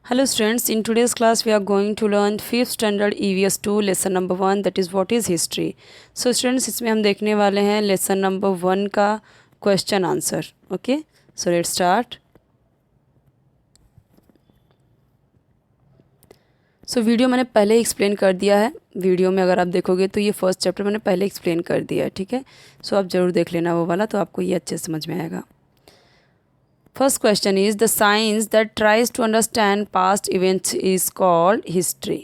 Hello students, in today's class we are going to learn 5th standard EVS 2 lesson number 1 that is what is history. So students इसमें हम देखने वाले हैं lesson number 1 का question answer. Okay, so let's start. So video मैंने पहले explain कर दिया है. वीडियो में अगर आप देखोगे तो ये फर्स्ट चैप्टर मैंने पहले एक्सप्लेन कर दिया है. ठीक है, सो आप ज़रूर देख लेना वो वाला, तो आपको ये अच्छे से समझ में आएगा. First question is the science that tries to understand past events is called history.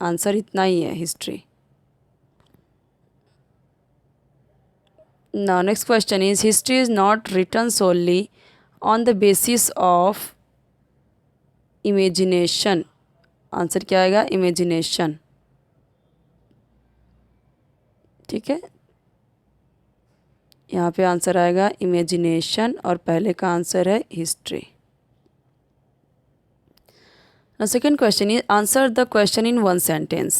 Answer इतना ही है, history. Now next question is history is not written solely on the basis of imagination. Answer क्या आएगा? imagination. ठीक है, यहाँ पे answer आएगा imagination और पहले का आंसर है history. Now second question is answer the question in one sentence.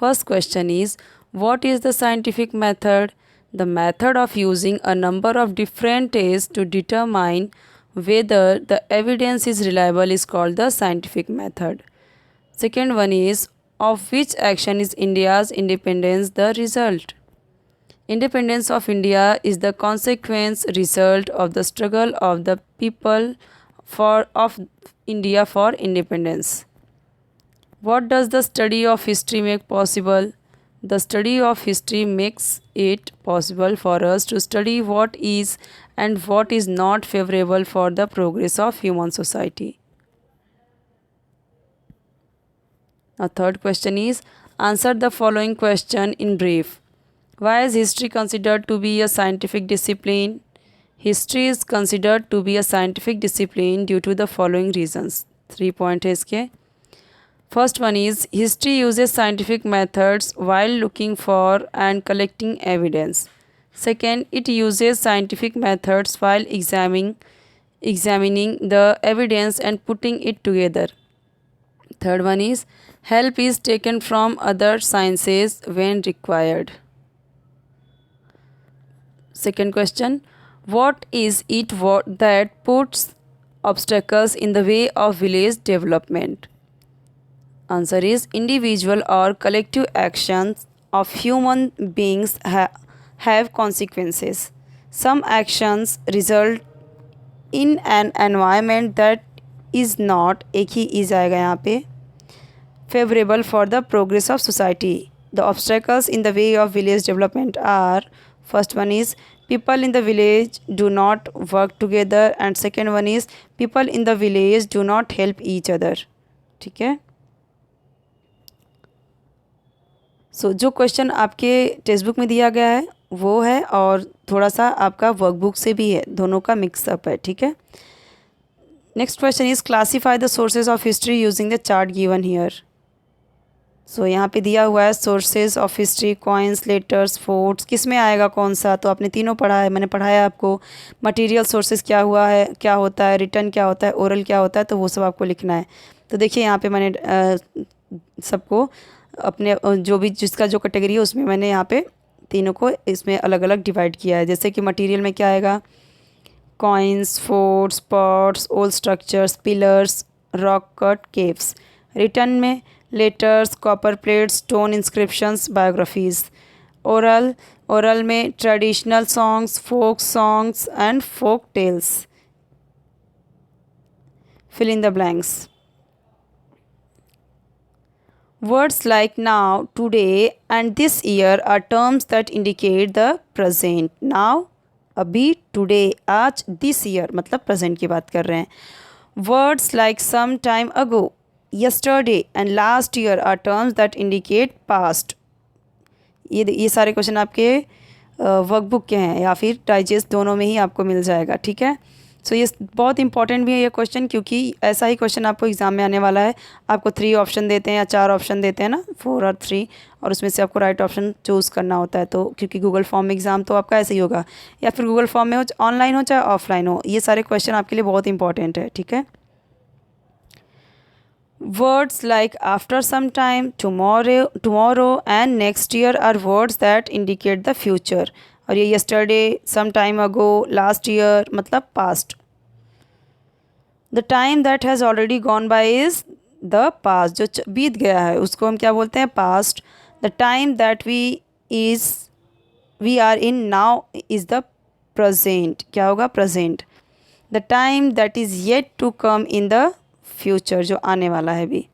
First question is what is the scientific method? The method of using a number of different tests to determine whether the evidence is reliable is called the scientific method. Second one is of which action is India's independence the result? Independence of India is the consequence result of the struggle of the people of India for independence. What does the study of history make possible? The study of history makes it possible for us to study what is and what is not favorable for the progress of human society. Now third question is answer the following question in brief. Why is history considered to be a scientific discipline? History is considered to be a scientific discipline due to the following reasons. 3 points है इसके. First one is history uses scientific methods while looking for and collecting evidence. Second, it uses scientific methods while examining the evidence and putting it together. Third one is help is taken from other sciences when required. Second question, what is it that puts obstacles in the way of village development? Answer is individual or collective actions of human beings have consequences. Some actions result in an environment that is not, एक ही is आएगा यहाँ पे, favorable for the progress of society. The obstacles in the way of village development are first one is people in the village do not work together and second one is people in the village do not help each other. ठीक है, सो जो question आपके text book में दिया गया है वो है और थोड़ा सा आपका वर्कबुक से भी है, दोनों का मिक्सअप है. ठीक है, next question is classify the sources of history using the chart given here. So यहाँ पे दिया हुआ है sources of history, coins, letters, forts, किस में आएगा कौन सा? तो आपने तीनों पढ़ा है, मैंने पढ़ाया आपको. मटेरियल सोर्सेज क्या हुआ है, क्या होता है, रिटर्न क्या होता है, ओरल क्या होता है, तो वो सब आपको लिखना है. तो देखिए यहाँ पे मैंने सबको अपने जो भी जिसका जो कैटेगरी है उसमें मैंने यहाँ पे तीनों को इसमें अलग अलग डिवाइड किया है. जैसे कि मटेरियल में क्या आएगा? Coins, forts, pots, old structures, pillars, rock cut caves. Written में letters, copper plates, stone inscriptions, biographies. Oral में traditional songs, folk songs and folk tales. Fill in the blanks. Words like now, today and this year are terms that indicate the present. Now, अभी, today, आज, this year मतलब present की बात कर रहे हैं. Words like some time ago, yesterday and last year are terms that indicate past. ये सारे क्वेश्चन आपके वर्कबुक के हैं या फिर डाइजेस्ट, दोनों में ही आपको मिल जाएगा. ठीक है, सो ये बहुत इंपॉर्टेंट भी है ये क्वेश्चन, क्योंकि ऐसा ही क्वेश्चन आपको एग्ज़ाम में आने वाला है. आपको 3 ऑप्शन देते हैं या 4 ऑप्शन देते हैं ना, 4 और 3, और उसमें से आपको राइट ऑप्शन चूज़ करना होता है. तो क्योंकि गूगल फॉर्म में एग्ज़ाम तो आपका ऐसे ही होगा, या फिर गूगल फॉर्म में हो, ऑनलाइन हो चाहे ऑफलाइन हो, ये सारे क्वेश्चन आपके लिए बहुत इंपॉर्टेंट है. ठीक है, words like after some time, tomorrow and next year are words that indicate the future. और ये yesterday, some time ago, last year मतलब past. The time that has already gone by is the past, जो बीत गया है उसको हम क्या बोलते हैं, past. The time that we are in now is the present. क्या होगा, present. The time that is yet to come in the future, जो आने वाला है भी.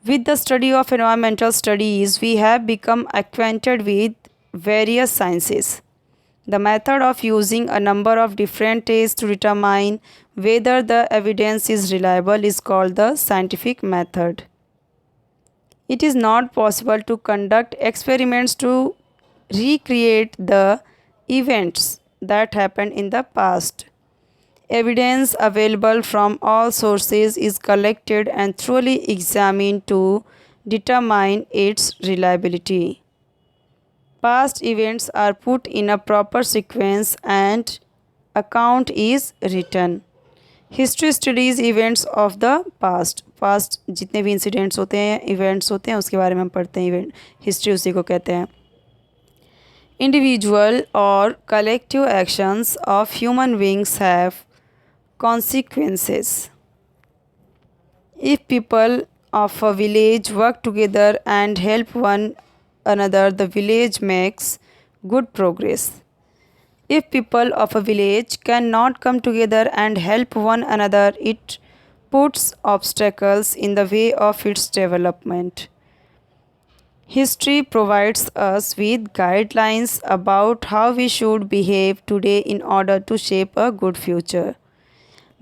With the study of environmental studies, we have become acquainted with various sciences. The method of using a number of different tests to determine whether the evidence is reliable is called the scientific method. It is not possible to conduct experiments to recreate the events that happened in the past. Evidence available from all sources is collected and thoroughly examined to determine its reliability. Past events are put in a proper sequence and account is written. History studies events of the past. Past जितने भी incidents होते हैं, events होते हैं, उसके बारे में हम पढ़ते हैं. Event history उसी को कहते हैं. Individual or collective actions of human beings have consequences. If people of a village work together and help one another, the village makes good progress. If people of a village cannot come together and help one another, it puts obstacles in the way of its development. History provides us with guidelines about how we should behave today in order to shape a good future.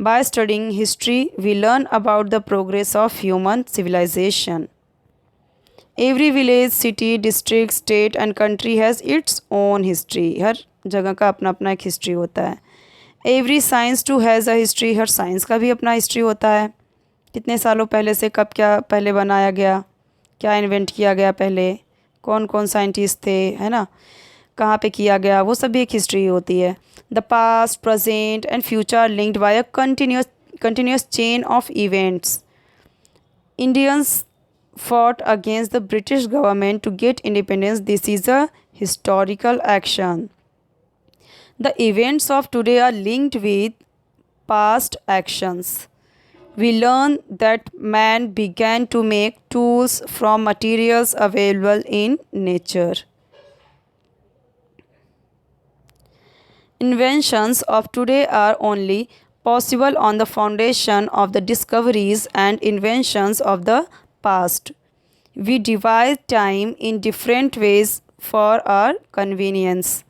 By studying history, we learn about the progress of human civilization. Every village, city, district, state and country has its own history. हर जगह का अपना अपना एक history होता है. Every science too has a history. Her science का भी अपना हिस्ट्री होता है. कितने सालों पहले से कब क्या पहले बनाया गया, क्या इन्वेंट किया गया पहले, कौन कौन साइंटिस्ट थे, है ना, कहाँ पे किया गया, वो सब भी एक हिस्ट्री होती है. The past, present and future are linked by a continuous chain of events. Indians fought against the British government to get independence. This is a historical action. The events of today are linked with past actions. We learn that man began to make tools from materials available in nature. Inventions of today are only possible on the foundation of the discoveries and inventions of the past. We divide time in different ways for our convenience.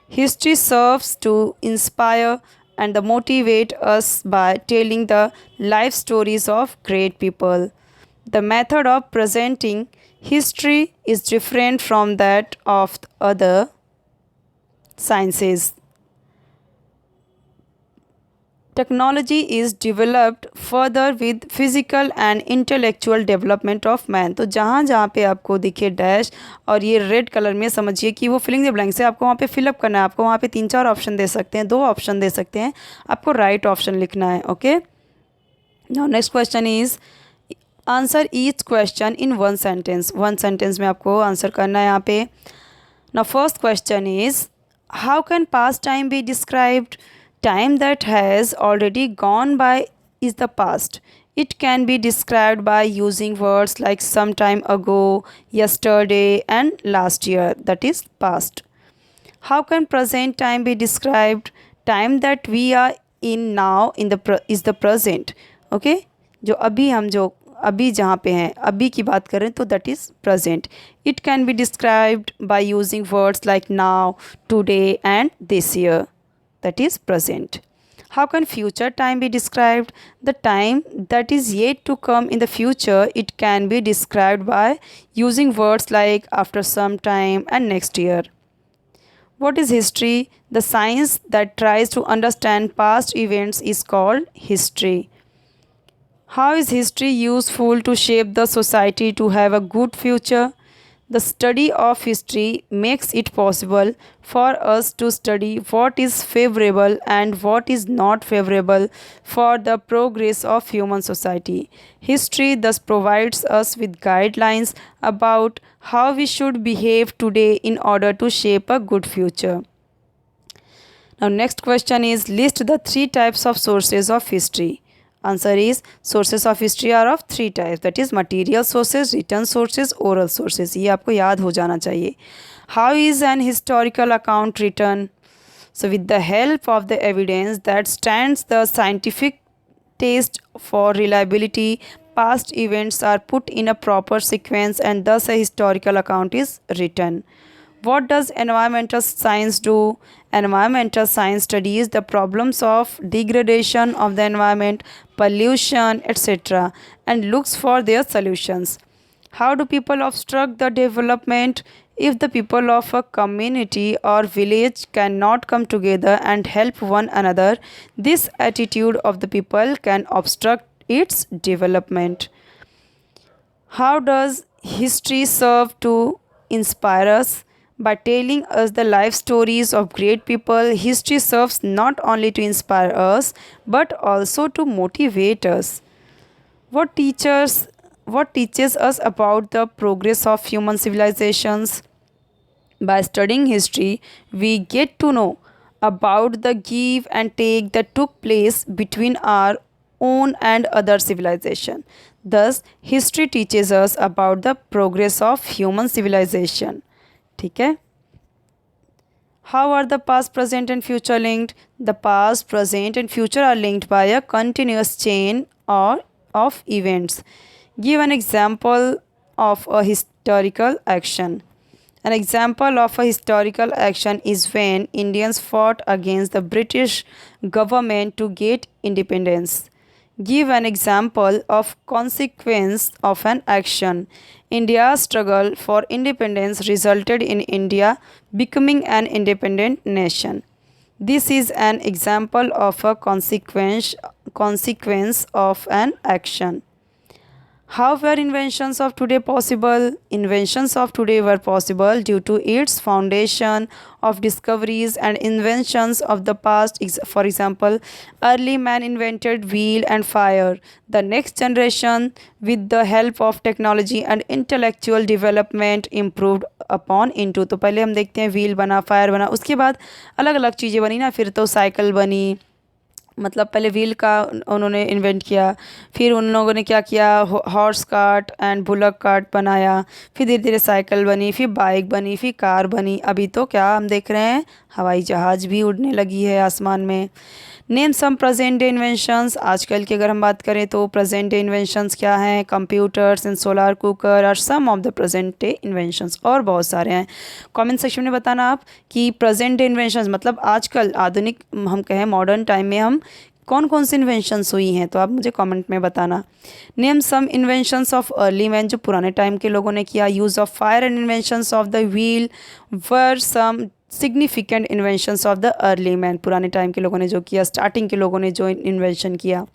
History serves to inspire and motivate us by telling the life stories of great people. The method of presenting history is different from that of other sciences. Technology is developed further with physical and intellectual development of man. तो जहाँ जहाँ पे आपको दिखे dash और ये red colour में, समझिए कि वो फिलिंग द ब्लैंक्स है. आपको वहाँ पे फिलअप करना है. आपको वहाँ पे 3-4 ऑप्शन दे सकते हैं, 2 ऑप्शन दे सकते हैं, आपको राइट ऑप्शन लिखना है. Okay, now next question is answer each question in 1 sentence. 1 sentence में आपको आंसर करना है यहाँ पे. Now first question is how can past time be described. Time that has already gone by is the past. It can be described by using words like some time ago, yesterday and last year, that is past. How can present time be described? Time that we are in now is the present. Okay, जो अभी जहाँ पे हैं, अभी की बात करें तो that is present. It can be described by using words like now, today and this year, that is present. How can future time be described? The time that is yet to come in the future, it can be described by using words like after some time and next year. What is history? The science that tries to understand past events is called history. How is history useful to shape the society to have a good future? The study of history makes it possible for us to study what is favorable and what is not favorable for the progress of human society. History thus provides us with guidelines about how we should behave today in order to shape a good future. Now next question is list the 3 types of sources of history. Answer is sources of history are of three types, that is material sources, written sources, oral sources. ये आपको याद हो जाना चाहिए. How is an historical account written? So with the help of the evidence that stands the scientific test for reliability, past events are put in a proper sequence and thus a historical account is written. What does environmental science do? Environmental science studies the problems of degradation of the environment, pollution, etc., and looks for their solutions. How do people obstruct the development? If the people of a community or village cannot come together and help one another, this attitude of the people can obstruct its development. How does history serve to inspire us? By telling us the life stories of great people, history serves not only to inspire us but also to motivate us. What teaches us about the progress of human civilizations? By studying history, we get to know about the give and take that took place between our own and other civilization. Thus, history teaches us about the progress of human civilization. ठीक है. How are the past, present and future linked? The past, present and future are linked by a continuous chain or of events. Give an example of a historical action. An example of a historical action is when Indians fought against the British government to get independence. Give an example of consequence of an action. India's struggle for independence resulted in India becoming an independent nation. This is an example of a consequence of an action. How were inventions of today possible? Inventions of today were possible due to its foundation of discoveries and inventions of the past. For example, early man invented wheel and fire. The next generation, with the help of technology and intellectual development, improved upon into. तो पहले हम देखते हैं wheel बना, fire बना, उसके बाद अलग अलग चीज़ें बनी ना. फिर तो साइकिल बनी, मतलब पहले व्हील का उन्होंने इन्वेंट किया, फिर उन लोगों ने क्या किया, horse cart and bullock cart बनाया, फिर धीरे धीरे साइकिल बनी, फिर बाइक बनी, फिर कार बनी, अभी तो क्या हम देख रहे हैं, हवाई जहाज़ भी उड़ने लगी है आसमान में. Name some present day inventions. आजकल की अगर हम बात करें तो प्रेजेंट डे इन्वेंशंस क्या हैं? Computers and solar cooker are some of the present day inventions. और बहुत सारे हैं. कमेंट सेक्शन में बताना आप कि प्रेजेंट डे इन्वेंशंस मतलब आजकल आधुनिक हम कहें मॉडर्न टाइम में हम कौन कौन सी इन्वेंशंस हुई हैं, तो आप मुझे कमेंट में बताना. Name some inventions of early man, जो पुराने टाइम के लोगों ने किया. Use of fire and inventions of the wheel were some significant inventions of the early man. पुराने टाइम के लोगों ने जो किया, स्टार्टिंग के लोगों ने जो इन्वेंशन किया.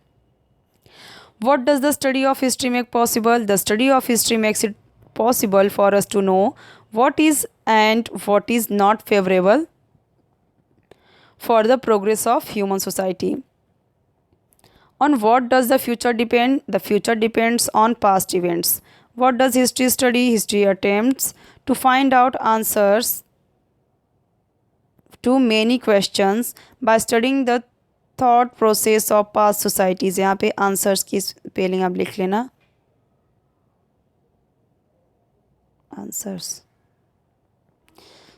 What does the study of history make possible? The study of history makes it possible for us to know what is and what is not favorable for the progress of human society. On what does the future depend? The future depends on past events. What does history study? History attempts to find out answers to many questions by studying the thought process of past societies. यहाँ पे answers की spelling आप लिख लेना. Answers.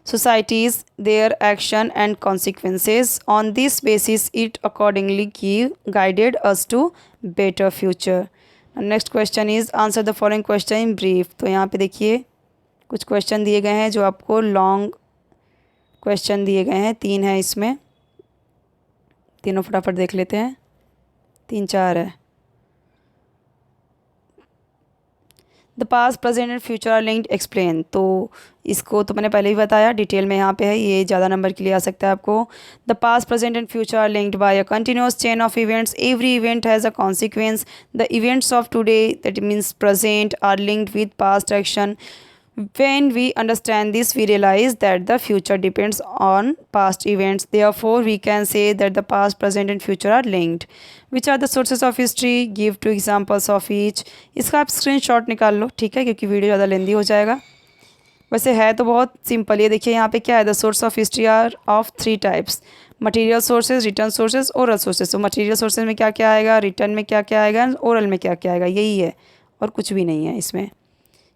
Societies, their action and consequences. On this basis, it accordingly guided us to better future. Next question is answer the following question in brief. तो यहाँ पे देखिए कुछ क्वेश्चन दिए गए हैं जो आपको लॉन्ग क्वेश्चन दिए गए हैं. 3 है इसमें, तीनों फटाफट देख लेते हैं. 3-4 है. The past, present and future are linked, explain. तो इसको तो मैंने पहले ही बताया, डिटेल में यहाँ पे है, ये ज़्यादा नंबर के लिए आ सकता है आपको. The past, present and future are linked by a continuous chain of events. Every event has a consequence. The events of today, that means present, are linked with past action. When we understand this, we realize that the future depends on past events. Therefore, we can say that the past, present and future are linked. Which are the sources of history? Give 2 examples of each. इसका आप screenshot निकाल लो, ठीक है, क्योंकि video ज़्यादा लेंदी हो जाएगा. वैसे है तो बहुत सिंपल. ये देखिए यहाँ पे क्या है, the source of history are of 3 types. Material sources, written sources, oral sources. तो मटेरियल सोर्सेज में क्या क्या आएगा, रिटर्न में क्या क्या आएगा, ओरल में क्या क्या आएगा, यही है और कुछ भी नहीं है इसमें।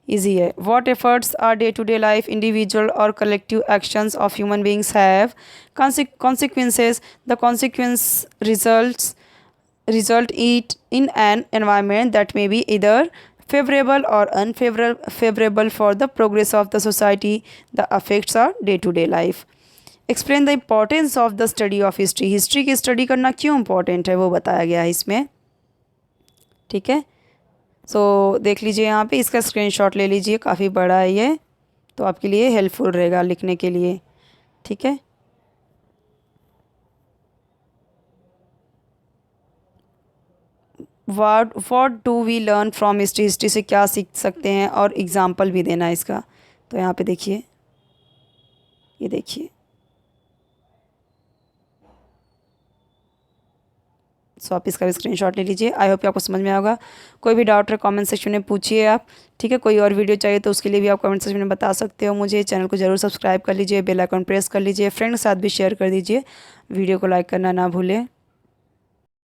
ईजी है। What efforts are day to day life, individual और collective actions of human beings have consequences, the consequence result it in an environment that may be either favorable or unfavorable for the progress of the society. The effects are day to day life. Explain the importance of the study of history, history की study करना क्यों important है वो बताया गया है इसमें। ठीक है, सो देख लीजिए यहाँ पे, इसका स्क्रीनशॉट ले लीजिए, काफ़ी बड़ा है ये, तो आपके लिए हेल्पफुल रहेगा लिखने के लिए। ठीक है, what do we learn from history, history से क्या सीख सकते हैं, और एग्जाम्पल भी देना है इसका। तो यहाँ पे देखिए, ये देखिए, सो आप इसका भी स्क्रीनशॉट ले लीजिए। आई होप कि आपको समझ में आएगा। कोई भी डाउट है कमेंट सेक्शन में पूछिए आप। ठीक है, कोई और वीडियो चाहिए तो उसके लिए भी आप कमेंट सेक्शन में बता सकते हो मुझे। चैनल को ज़रूर सब्सक्राइब कर लीजिए, बेल आइकन प्रेस कर लीजिए, फ्रेंड के साथ भी शेयर कर दीजिए, वीडियो को लाइक करना ना भूलें।